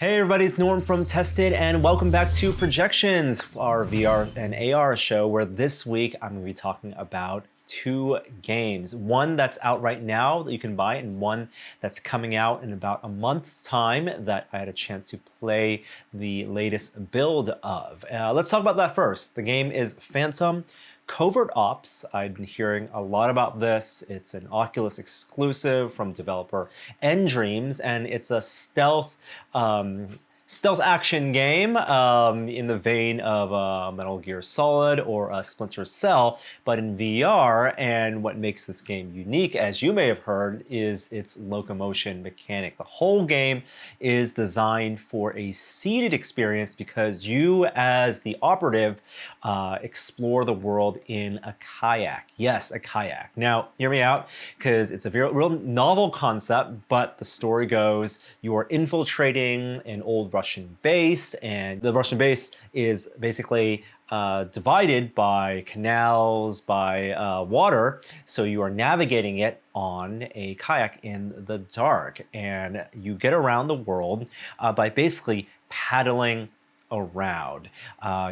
Hey everybody, it's Norm from Tested, and welcome back to Projections, our VR and AR show, where this week I'm going to be talking about two games. One that's out right now that you can buy, and one that's coming out in about a month's time that I had a chance to play the latest build of. Let's talk about that first. The game is Phantom Covert Ops. I've been hearing a lot about this. It's an Oculus exclusive from developer Dreams, and it's a stealth action game in the vein of Metal Gear Solid or Splinter Cell, but in VR. And what makes this game unique, as you may have heard, is its locomotion mechanic. The whole game is designed for a seated experience because you, as the operative, explore the world in a kayak. Yes, a kayak. Now, hear me out, because it's a real novel concept, but the story goes you are infiltrating an old Russian base, and the Russian base is basically divided by canals, by water, so you are navigating it on a kayak in the dark, and you get around the world by basically paddling around.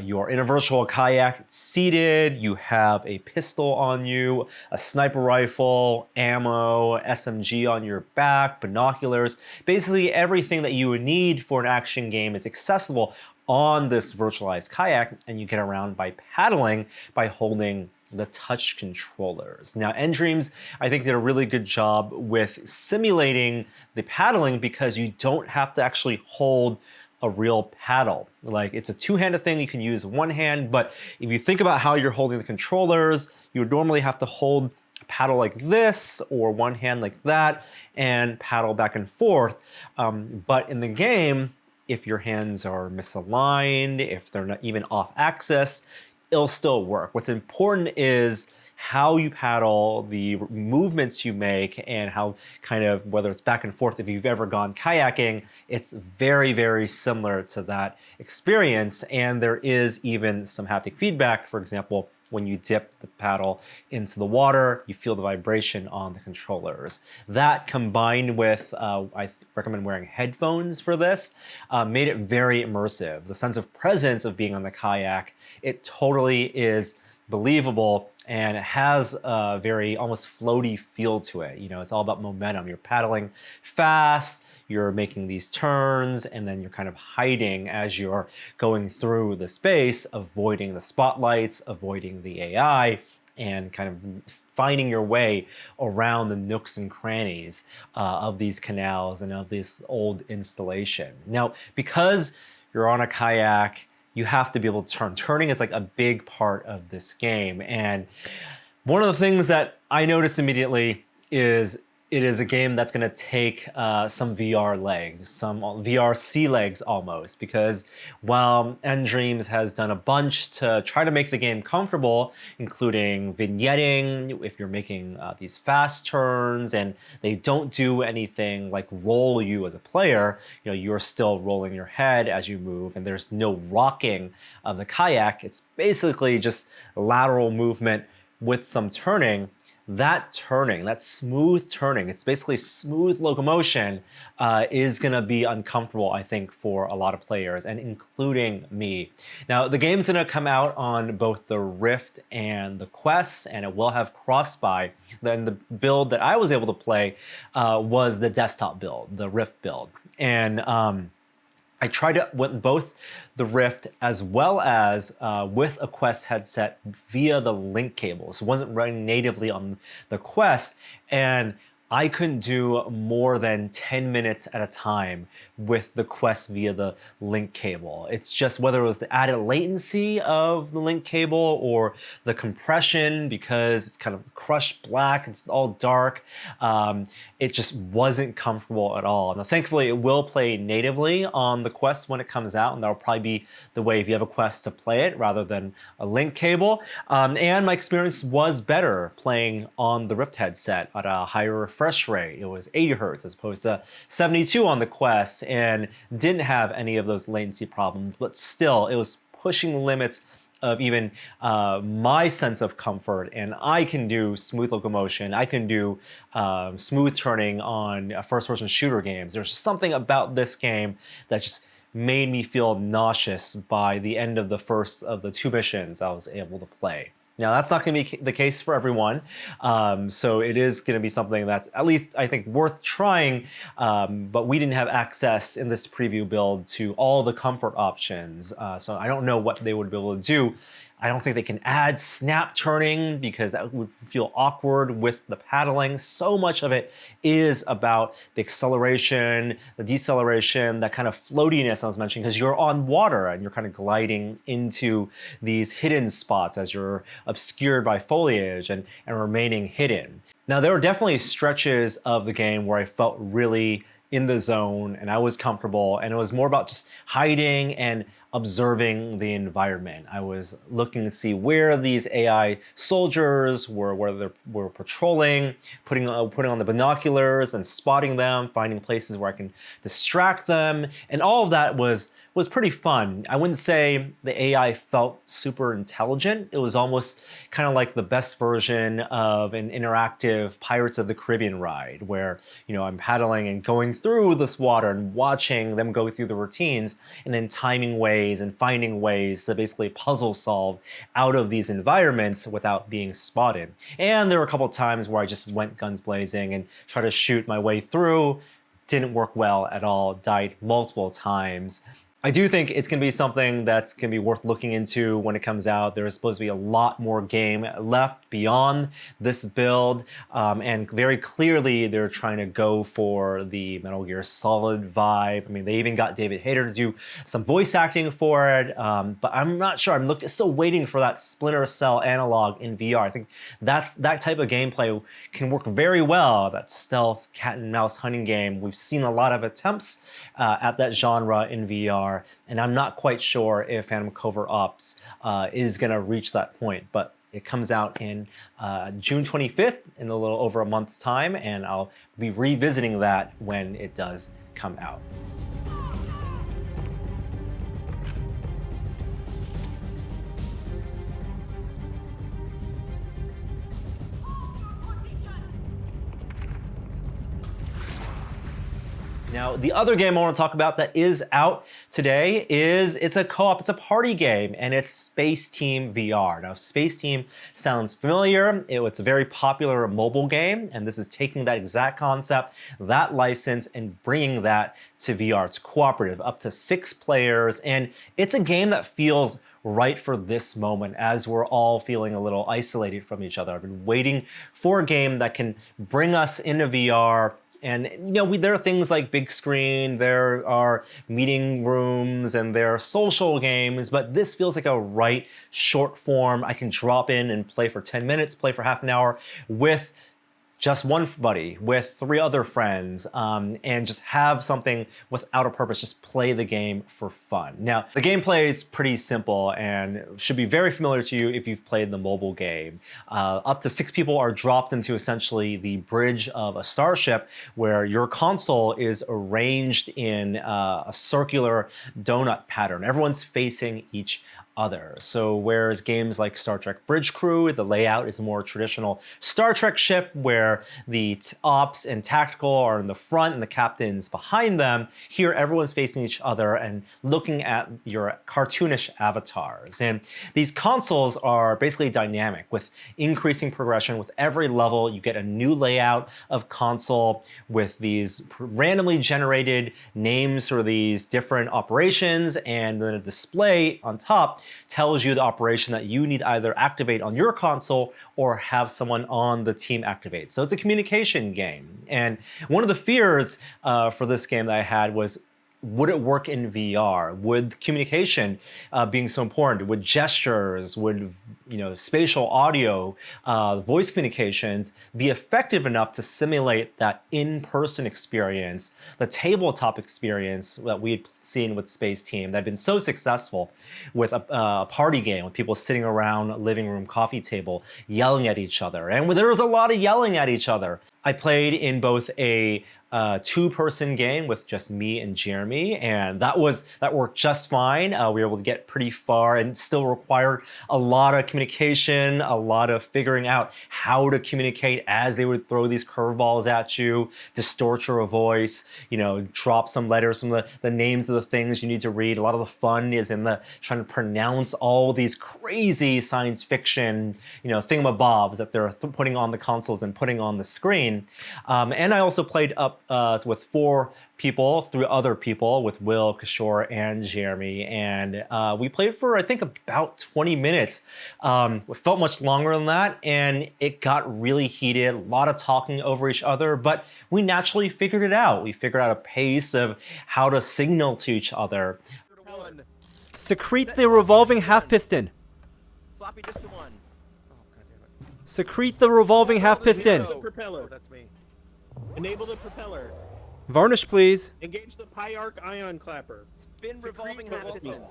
You are in a virtual kayak, seated, you have a pistol on you, a sniper rifle, ammo, SMG on your back, binoculars. Basically everything that you would need for an action game is accessible on this virtualized kayak, and you get around by paddling by holding the touch controllers. Now, Dreams, I think, did a really good job with simulating the paddling because you don't have to actually hold a real paddle. Like, it's a two-handed thing. You can use one hand, but if you think about how you're holding the controllers, you would normally have to hold a paddle like this or one hand like that and paddle back and forth. But in the game, if your hands are misaligned, if they're not even off axis, it'll still work. What's important is how you paddle, the movements you make, and how kind of, whether it's back and forth, if you've ever gone kayaking, it's very, very similar to that experience. And there is even some haptic feedback. For example, when you dip the paddle into the water, you feel the vibration on the controllers. That, combined with, I recommend wearing headphones for this, made it very immersive. The sense of presence of being on the kayak, it totally is believable, and it has a very almost floaty feel to it. You know, it's all about momentum. You're paddling fast, you're making these turns, and then you're kind of hiding as you're going through the space, avoiding the spotlights, avoiding the AI, and kind of finding your way around the nooks and crannies of these canals and of this old installation. Now, because you're on a kayak, you have to be able to turn. Turning is like a big part of this game. And one of the things that I noticed immediately is it is a game that's going to take some VR legs, some VR sea legs almost, because while Dreams has done a bunch to try to make the game comfortable, including vignetting, if you're making these fast turns, and they don't do anything like roll you as a player, you know, you're still rolling your head as you move, and there's no rocking of the kayak. It's basically just lateral movement with some turning. That turning, that smooth turning, it's basically smooth locomotion, is gonna be uncomfortable, I think, for a lot of players, and including me. Now, the game's gonna come out on both the Rift and the Quest, and it will have cross-buy. Then the build that I was able to play was the desktop build, the Rift build. And I tried it with both the Rift as well as with a Quest headset via the link cable. So it wasn't running natively on the Quest, and I couldn't do more than 10 minutes at a time with the Quest via the link cable. It's just whether it was the added latency of the link cable or the compression, because it's kind of crushed black, it's all dark. It just wasn't comfortable at all. Now, thankfully, it will play natively on the Quest when it comes out, and that'll probably be the way if you have a Quest to play it rather than a link cable. And my experience was better playing on the Rift headset at a higher refresh rate. It was 80 hertz as opposed to 72 on the Quest, and didn't have any of those latency problems, but still, it was pushing the limits of even my sense of comfort, and I can do smooth locomotion. I can do smooth turning on first-person shooter games. There's something about this game that just made me feel nauseous by the end of the first of the 2 missions I was able to play. Now, that's not going to be the case for everyone, so it is going to be something that's at least, I think, worth trying, but we didn't have access in this preview build to all the comfort options, so I don't know what they would be able to do. I don't think they can add snap turning because that would feel awkward with the paddling. So much of it is about the acceleration, the deceleration, that kind of floatiness I was mentioning, because you're on water and you're kind of gliding into these hidden spots as you're obscured by foliage and remaining hidden. Now, there were definitely stretches of the game where I felt really in the zone and I was comfortable, and it was more about just hiding and observing the environment. I was looking to see where these AI soldiers were, where they were patrolling, putting on the binoculars and spotting them, finding places where I can distract them, and all of that was pretty fun. I wouldn't say the AI felt super intelligent. It was almost kind of like the best version of an interactive Pirates of the Caribbean ride where, I'm paddling and going through this water and watching them go through the routines and then timing ways and finding ways to basically puzzle solve out of these environments without being spotted. And there were a couple of times where I just went guns blazing and tried to shoot my way through. Didn't work well at all, died multiple times. I do think it's going to be something that's going to be worth looking into when it comes out. There's supposed to be a lot more game left beyond this build, and very clearly they're trying to go for the Metal Gear Solid vibe. I mean, they even got David Hayter to do some voice acting for it, but I'm not sure. I'm still waiting for that Splinter Cell analog in VR. I think that type of gameplay can work very well, that stealth cat and mouse hunting game. We've seen a lot of attempts at that genre in VR. And I'm not quite sure if Phantom Covert Ops is going to reach that point, but it comes out in June 25th, in a little over a month's time, and I'll be revisiting that when it does come out. Now, the other game I want to talk about that is out today it's a co-op, it's a party game, and it's Spaceteam VR. Now, Spaceteam sounds familiar. It's a very popular mobile game, and this is taking that exact concept, that license, and bringing that to VR. It's cooperative, up to 6 players, and it's a game that feels right for this moment as we're all feeling a little isolated from each other. I've been waiting for a game that can bring us into VR. And there are things like big screen, there are meeting rooms, and there are social games, but this feels like a right short form. I can drop in and play for 10 minutes, play for half an hour with just one buddy, with 3 other friends, and just have something without a purpose, just play the game for fun. Now, the gameplay is pretty simple and should be very familiar to you if you've played the mobile game. Up to 6 people are dropped into essentially the bridge of a starship where your console is arranged in a circular donut pattern. Everyone's facing each other. So whereas games like Star Trek Bridge Crew, the layout is a more traditional Star Trek ship where the ops and tactical are in the front and the captain's behind them, here everyone's facing each other and looking at your cartoonish avatars. And these consoles are basically dynamic with increasing progression. With every level, you get a new layout of console with these randomly generated names for these different operations, and then a display on top tells you the operation that you need either activate on your console or have someone on the team activate. So it's a communication game. And one of the fears for this game that I had was, would it work in VR? Would communication being so important? Would gestures, would spatial audio, voice communications be effective enough to simulate that in-person experience, the tabletop experience that we had seen with Spaceteam that had been so successful with a party game with people sitting around a living room coffee table yelling at each other. And there was a lot of yelling at each other. I played in both a two-person game with just me and Jeremy, and that worked just fine. We were able to get pretty far and still required a lot of communication, a lot of figuring out how to communicate as they would throw these curveballs at you, distort your voice, drop some letters from the names of the things you need to read. A lot of the fun is in the trying to pronounce all these crazy science fiction, thingamabobs that they're putting on the consoles and putting on the screen. And I also played up with 4 people through other people with Will, Kishore, and Jeremy, and we played for I think about 20 minutes. It felt much longer than that, and it got really heated, a lot of talking over each other, but we naturally figured it out. We figured out a pace of how to signal to each other. Secrete the revolving half piston. Floppy just to 1. Secrete the revolving half piston. Enable the propeller. That's me. Enable the propeller. Varnish, please. Engage the pi arc ion clapper. Spin revolving half piston.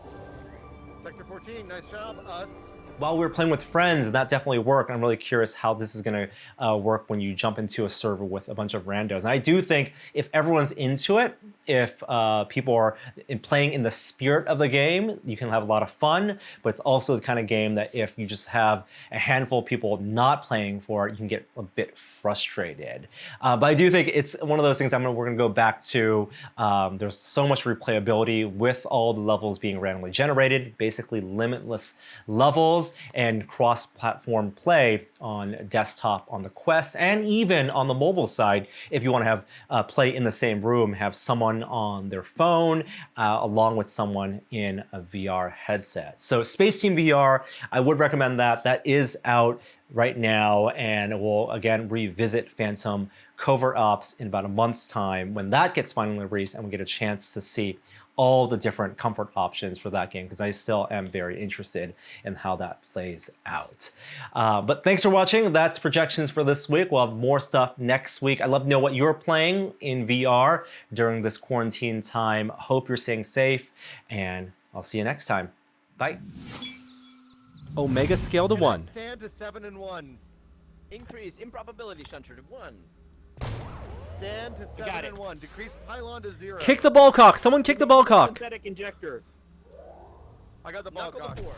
Sector 14, nice job, us. While we were playing with friends, that definitely worked. I'm really curious how this is going to work when you jump into a server with a bunch of randos. And I do think if everyone's into it, if people are playing in the spirit of the game, you can have a lot of fun. But it's also the kind of game that if you just have a handful of people not playing for it, you can get a bit frustrated. But I do think it's one of those things we're going to go back to. There's so much replayability with all the levels being randomly generated, basically limitless levels, and cross-platform play on desktop on the Quest, and even on the mobile side if you want to have play in the same room, have someone on their phone along with someone in a VR headset. So Spaceteam VR, I would recommend that. That is out right now, and we'll again revisit Phantom Covert Ops in about a month's time when that gets finally released and we get a chance to see all the different comfort options for that game, because I still am very interested in how that plays out. But thanks for watching. That's projections for this week. We'll have more stuff next week. I'd love to know what you're playing in VR during this quarantine time. Hope you're staying safe, and I'll see you next time. Bye. Omega scale to 1. Stand to 7 and 1. Increase improbability shunter to 1. Stand to 7 and 1. Decrease pylon to 0. Kick the ball cock. Someone kick the ball cock. Synthetic injector. I got the ball Knuckle cock. to 4.